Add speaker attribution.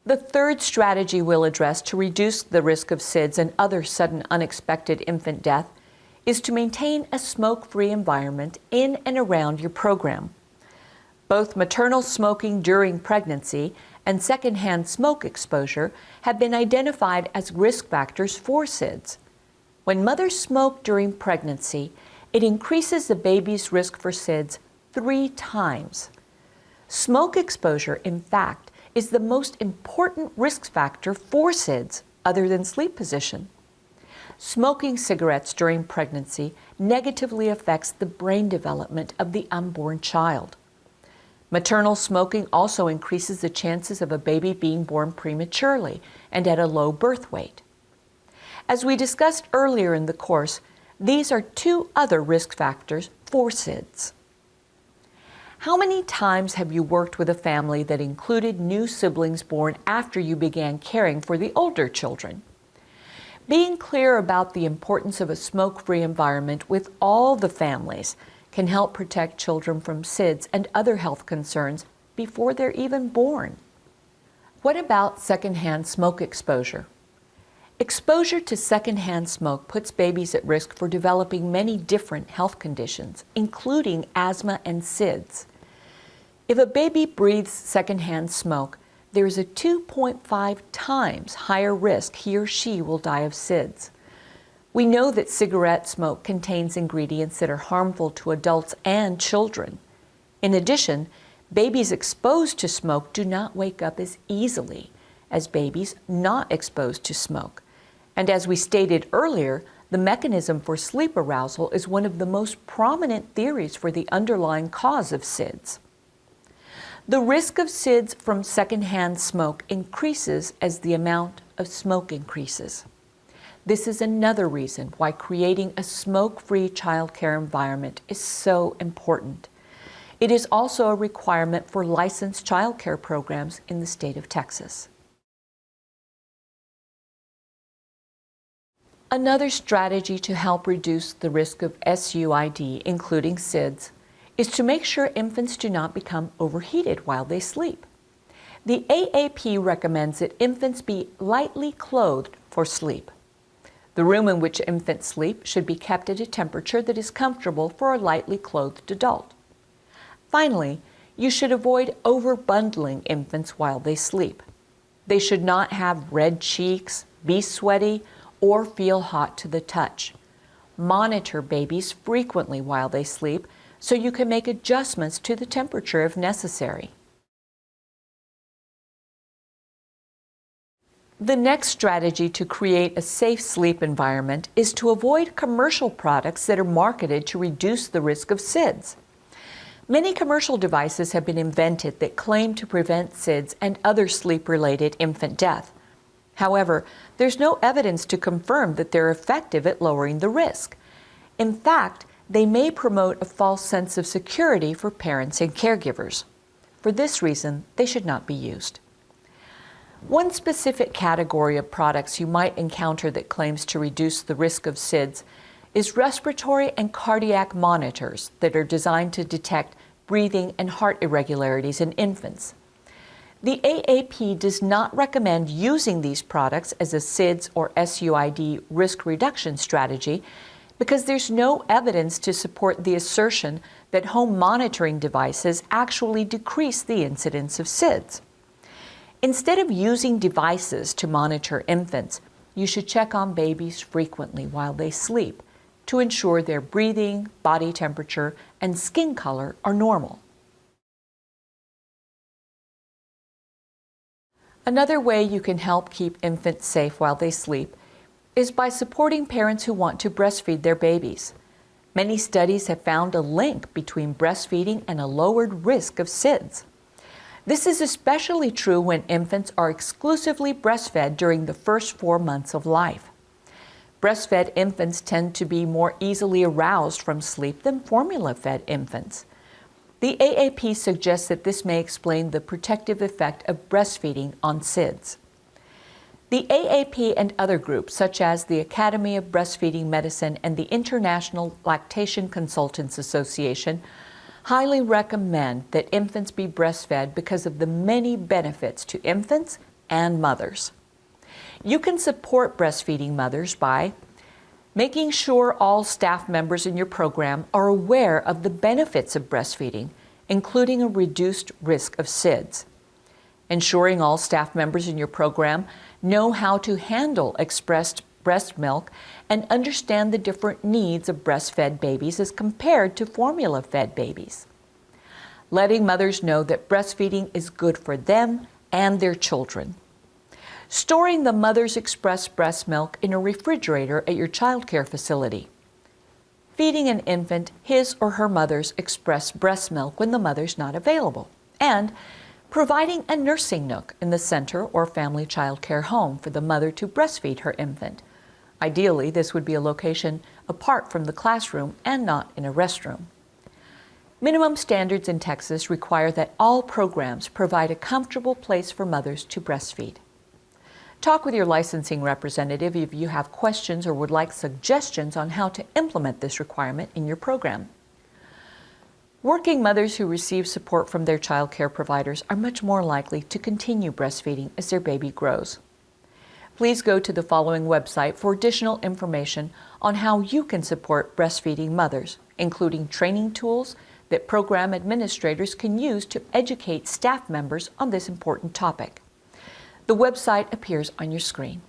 Speaker 1: The third strategy we'll address to reduce the risk of SIDS and other sudden unexpected infant death is to maintain a smoke-free environment in and around your program. Both maternal smoking during pregnancy and secondhand smoke exposure have been identified as risk factors for SIDS. When mothers smoke during pregnancy, it increases the baby's risk for SIDS 3 times. Smoke exposure, in fact, is the most important risk factor for SIDS other than sleep position. Smoking cigarettes during pregnancy negatively affects the brain development of the unborn child. Maternal smoking also increases the chances of a baby being born prematurely and at a low birth weight. As we discussed earlier in the course, these are 2 other risk factors for SIDS. How many times have you worked with a family that included new siblings born after you began caring for the older children? Being clear about the importance of a smoke-free environment with all the families can help protect children from SIDS and other health concerns before they're even born. What about secondhand smoke exposure? Exposure to secondhand smoke puts babies at risk for developing many different health conditions, including asthma and SIDS. If a baby breathes secondhand smoke, there is a 2.5 times higher risk he or she will die of SIDS. We know that cigarette smoke contains ingredients that are harmful to adults and children. In addition, babies exposed to smoke do not wake up as easily as babies not exposed to smoke. And as we stated earlier, the mechanism for sleep arousal is one of the most prominent theories for the underlying cause of SIDS. The risk of SIDS from secondhand smoke increases as the amount of smoke increases. This is another reason why creating a smoke-free childcare environment is so important. It is also a requirement for licensed childcare programs in the state of Texas. Another strategy to help reduce the risk of SUID, including SIDS, is to make sure infants do not become overheated while they sleep. The AAP recommends that infants be lightly clothed for sleep. The room in which infants sleep should be kept at a temperature that is comfortable for a lightly clothed adult. Finally, you should avoid overbundling infants while they sleep. They should not have red cheeks, be sweaty, or feel hot to the touch. Monitor babies frequently while they sleep so you can make adjustments to the temperature if necessary. The next strategy to create a safe sleep environment is to avoid commercial products that are marketed to reduce the risk of SIDS. Many commercial devices have been invented that claim to prevent SIDS and other sleep-related infant death. However, there's no evidence to confirm that they're effective at lowering the risk. In fact, they may promote a false sense of security for parents and caregivers. For this reason, they should not be used. One specific category of products you might encounter that claims to reduce the risk of SIDS is respiratory and cardiac monitors that are designed to detect breathing and heart irregularities in infants. The AAP does not recommend using these products as a SIDS or SUID risk reduction strategy because there's no evidence to support the assertion that home monitoring devices actually decrease the incidence of SIDS. Instead of using devices to monitor infants, you should check on babies frequently while they sleep to ensure their breathing, body temperature, and skin color are normal. Another way you can help keep infants safe while they sleep is by supporting parents who want to breastfeed their babies. Many studies have found a link between breastfeeding and a lowered risk of SIDS. This is especially true when infants are exclusively breastfed during the first 4 months of life. Breastfed infants tend to be more easily aroused from sleep than formula-fed infants. The AAP suggests that this may explain the protective effect of breastfeeding on SIDS. The AAP and other groups, such as the Academy of Breastfeeding Medicine and the International Lactation Consultants Association, highly recommend that infants be breastfed because of the many benefits to infants and mothers. You can support breastfeeding mothers by making sure all staff members in your program are aware of the benefits of breastfeeding, including a reduced risk of SIDS. Ensuring all staff members in your program know how to handle expressed breast milk and understand the different needs of breastfed babies as compared to formula-fed babies. Letting mothers know that breastfeeding is good for them and their children. Storing the mother's expressed breast milk in a refrigerator at your child care facility. Feeding an infant his or her mother's expressed breast milk when the mother's not available. And providing a nursing nook in the center or family child care home for the mother to breastfeed her infant. Ideally, this would be a location apart from the classroom and not in a restroom. Minimum standards in Texas require that all programs provide a comfortable place for mothers to breastfeed. Talk with your licensing representative if you have questions or would like suggestions on how to implement this requirement in your program. Working mothers who receive support from their child care providers are much more likely to continue breastfeeding as their baby grows. Please go to the following website for additional information on how you can support breastfeeding mothers, including training tools that program administrators can use to educate staff members on this important topic. The website appears on your screen.